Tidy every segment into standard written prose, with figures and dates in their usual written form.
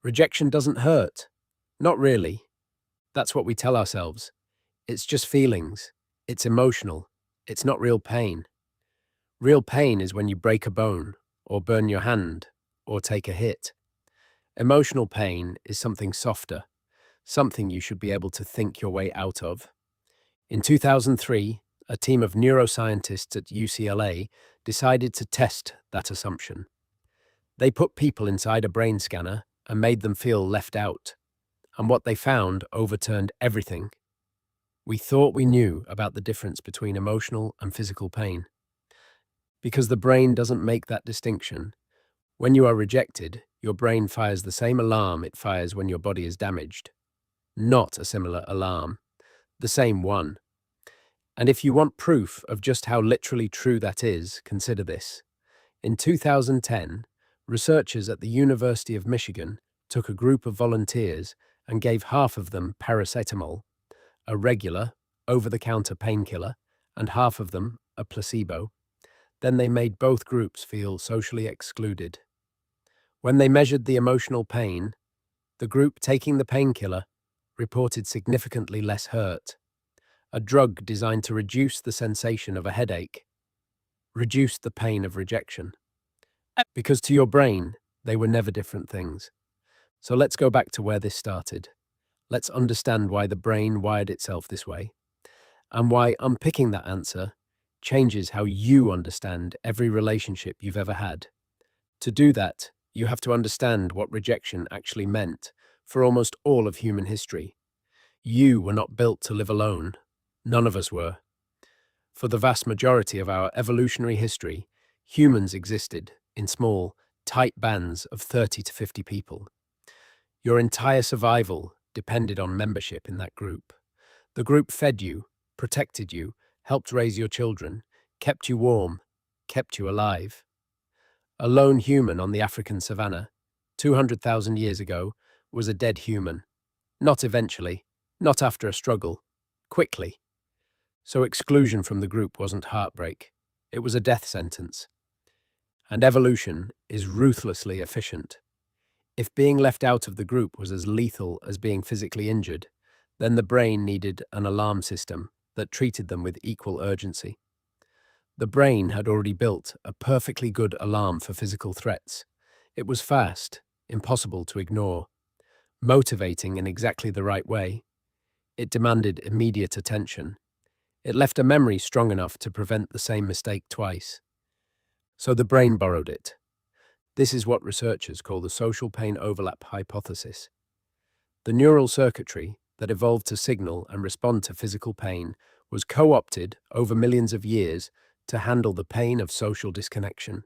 Rejection doesn't hurt. Not really. That's what we tell ourselves. It's just feelings. It's emotional. It's not real pain. Real pain is when you break a bone, or burn your hand, or take a hit. Emotional pain is something softer, something you should be able to think your way out of. In 2003, a team of neuroscientists at UCLA decided to test that assumption. They put people inside a brain scanner and made them feel left out. And what they found overturned everything. We thought we knew about the difference between emotional and physical pain. Because the brain doesn't make that distinction, when you are rejected, your brain fires the same alarm it fires when your body is damaged. Not a similar alarm, the same one. And if you want proof of just how literally true that is, consider this. In 2010, researchers at the University of Michigan took a group of volunteers and gave half of them paracetamol, a regular, over-the-counter painkiller, and half of them a placebo. Then they made both groups feel socially excluded. When they measured the emotional pain, the group taking the painkiller reported significantly less hurt. A drug designed to reduce the sensation of a headache reduced the pain of rejection. Because to your brain, they were never different things. So let's go back to where this started. Let's understand why the brain wired itself this way, and why unpicking that answer changes how you understand every relationship you've ever had. To do that, you have to understand what rejection actually meant for almost all of human history. You were not built to live alone. None of us were. For the vast majority of our evolutionary history, humans existed in small, tight bands of 30 to 50 people. Your entire survival depended on membership in that group. The group fed you, protected you, helped raise your children, kept you warm, kept you alive. A lone human on the African savannah, 200,000 years ago, was a dead human. Not eventually, not after a struggle, quickly. So exclusion from the group wasn't heartbreak, it was a death sentence. And evolution is ruthlessly efficient. If being left out of the group was as lethal as being physically injured, then the brain needed an alarm system that treated them with equal urgency. The brain had already built a perfectly good alarm for physical threats. It was fast, impossible to ignore, motivating in exactly the right way. It demanded immediate attention. It left a memory strong enough to prevent the same mistake twice. So the brain borrowed it. This is what researchers call the social pain overlap hypothesis. The neural circuitry that evolved to signal and respond to physical pain was co-opted over millions of years to handle the pain of social disconnection.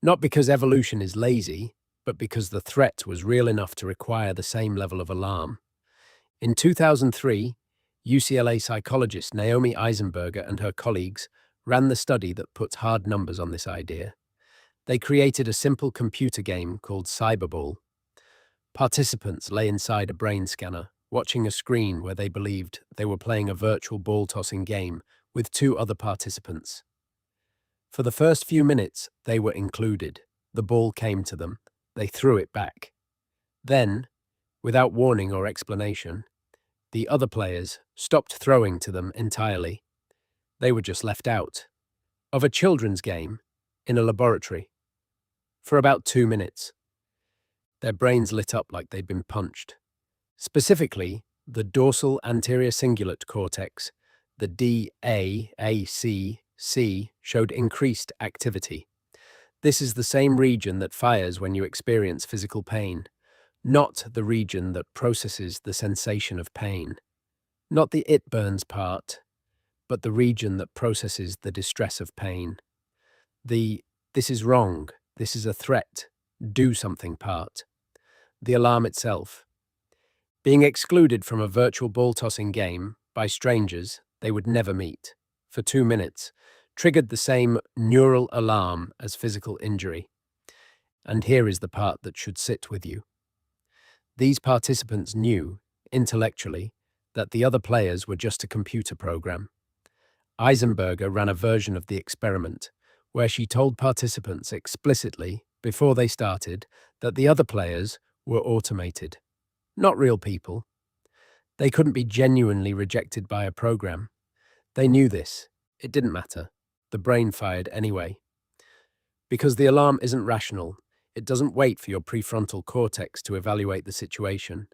Not because evolution is lazy, but because the threat was real enough to require the same level of alarm. In 2003, UCLA psychologist Naomi Eisenberger and her colleagues ran the study that puts hard numbers on this idea. They created a simple computer game called Cyberball. Participants lay inside a brain scanner, watching a screen where they believed they were playing a virtual ball-tossing game with two other participants. For the first few minutes, they were included. The ball came to them. They threw it back. Then, without warning or explanation, the other players stopped throwing to them entirely. They were just left out of a children's game in a laboratory. For about 2 minutes. Their brains lit up like they'd been punched. Specifically, the dorsal anterior cingulate cortex, the DAACC, showed increased activity. This is the same region that fires when you experience physical pain, not the region that processes the sensation of pain. Not the it burns part, but the region that processes the distress of pain. The this is wrong, this is a threat, do something part. The alarm itself. Being excluded from a virtual ball-tossing game by strangers they would never meet, for 2 minutes, triggered the same neural alarm as physical injury. And here is the part that should sit with you. These participants knew, intellectually, that the other players were just a computer program. Eisenberger ran a version of the experiment where she told participants explicitly, before they started, that the other players were automated, not real people. They couldn't be genuinely rejected by a program. They knew this. It didn't matter. The brain fired anyway. Because the alarm isn't rational, it doesn't wait for your prefrontal cortex to evaluate the situation.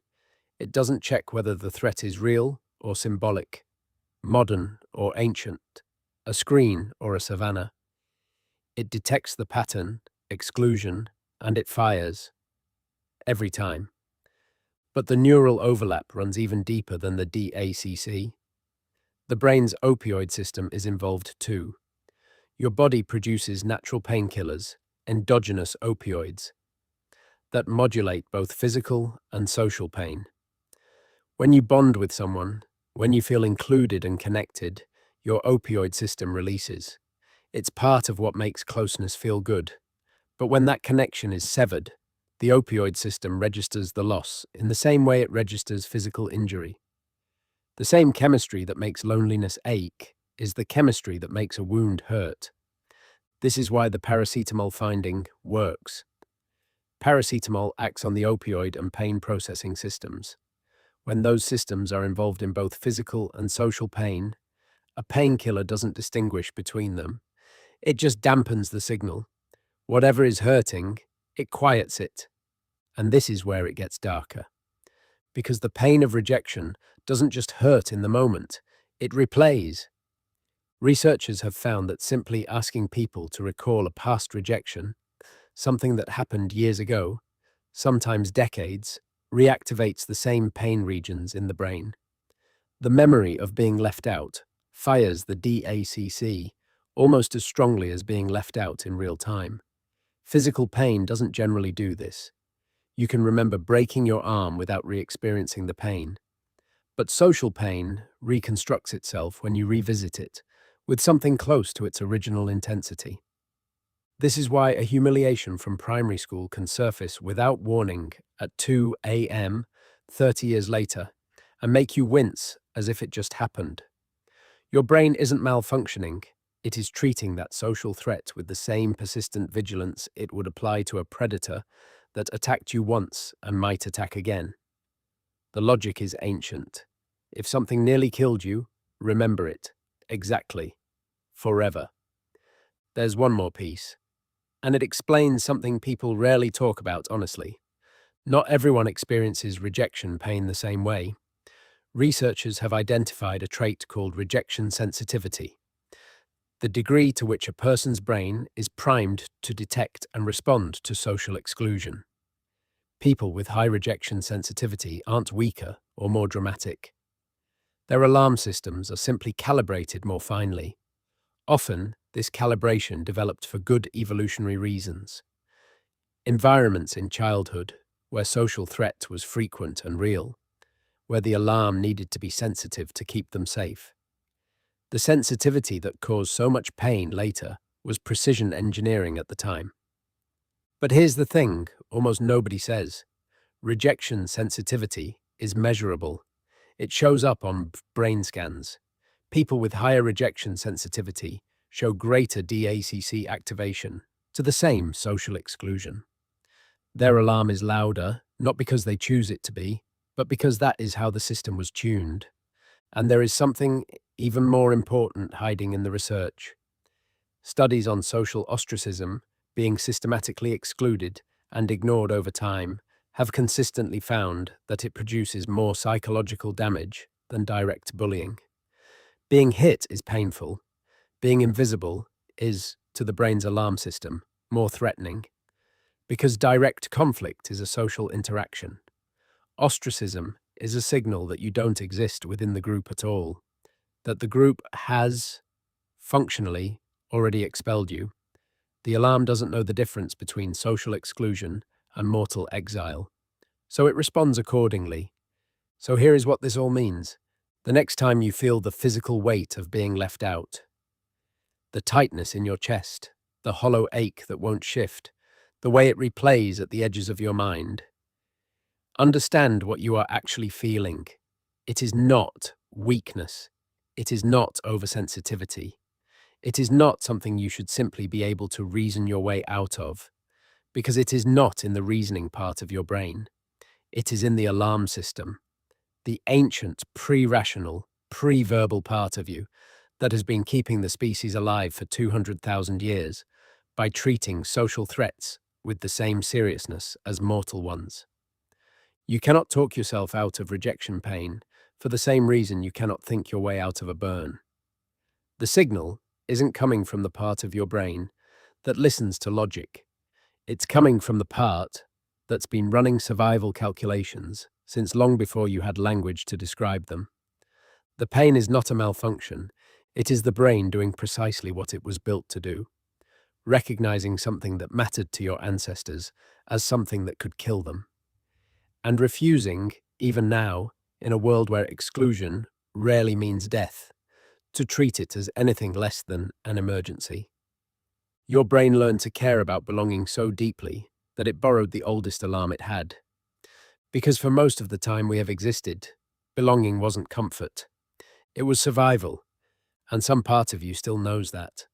It doesn't check whether the threat is real or symbolic, modern or ancient, a screen or a savanna. It detects the pattern, exclusion, and it fires. Every time. But the neural overlap runs even deeper than the DACC. The brain's opioid system is involved too. Your body produces natural painkillers, endogenous opioids, that modulate both physical and social pain. When you bond with someone, when you feel included and connected, your opioid system releases. It's part of what makes closeness feel good. But when that connection is severed, the opioid system registers the loss in the same way it registers physical injury. The same chemistry that makes loneliness ache is the chemistry that makes a wound hurt. This is why the paracetamol finding works. Paracetamol acts on the opioid and pain processing systems. When those systems are involved in both physical and social pain, a painkiller doesn't distinguish between them. It just dampens the signal. Whatever is hurting, it quiets it. And this is where it gets darker. Because the pain of rejection doesn't just hurt in the moment, it replays. Researchers have found that simply asking people to recall a past rejection, something that happened years ago, sometimes decades, reactivates the same pain regions in the brain. The memory of being left out fires the DACC almost as strongly as being left out in real time. Physical pain doesn't generally do this. You can remember breaking your arm without re-experiencing the pain. But social pain reconstructs itself when you revisit it, with something close to its original intensity. This is why a humiliation from primary school can surface without warning at 2 a.m. 30 years later and make you wince as if it just happened. Your brain isn't malfunctioning, it is treating that social threat with the same persistent vigilance it would apply to a predator that attacked you once and might attack again. The logic is ancient. If something nearly killed you, remember it. Exactly. Forever. There's one more piece. And it explains something people rarely talk about honestly. Not everyone experiences rejection pain the same way. Researchers have identified a trait called rejection sensitivity, the degree to which a person's brain is primed to detect and respond to social exclusion. People with high rejection sensitivity aren't weaker or more dramatic. Their alarm systems are simply calibrated more finely. Often, this calibration developed for good evolutionary reasons. Environments in childhood, where social threat was frequent and real, where the alarm needed to be sensitive to keep them safe. The sensitivity that caused so much pain later was precision engineering at the time. But here's the thing almost nobody says. Rejection sensitivity is measurable. It shows up on brain scans. People with higher rejection sensitivity show greater DACC activation to the same social exclusion. Their alarm is louder, not because they choose it to be, but because that is how the system was tuned. And there is something even more important hiding in the research. Studies on social ostracism, being systematically excluded and ignored over time, have consistently found that it produces more psychological damage than direct bullying. Being hit is painful. Being invisible is, to the brain's alarm system, more threatening. Because direct conflict is a social interaction. Ostracism is a signal that you don't exist within the group at all, that the group has, functionally, already expelled you. The alarm doesn't know the difference between social exclusion and mortal exile, so it responds accordingly. So here is what this all means. The next time you feel the physical weight of being left out, the tightness in your chest, the hollow ache that won't shift, the way it replays at the edges of your mind, understand what you are actually feeling. It is not weakness. It is not oversensitivity. It is not something you should simply be able to reason your way out of, because it is not in the reasoning part of your brain. It is in the alarm system, the ancient, pre-rational, pre-verbal part of you that has been keeping the species alive for 200,000 years by treating social threats with the same seriousness as mortal ones. You cannot talk yourself out of rejection pain for the same reason you cannot think your way out of a burn. The signal isn't coming from the part of your brain that listens to logic. It's coming from the part that's been running survival calculations since long before you had language to describe them. The pain is not a malfunction. It is the brain doing precisely what it was built to do, recognizing something that mattered to your ancestors as something that could kill them, and refusing, even now, in a world where exclusion rarely means death, to treat it as anything less than an emergency. Your brain learned to care about belonging so deeply that it borrowed the oldest alarm it had. Because for most of the time we have existed, belonging wasn't comfort. It was survival, and some part of you still knows that.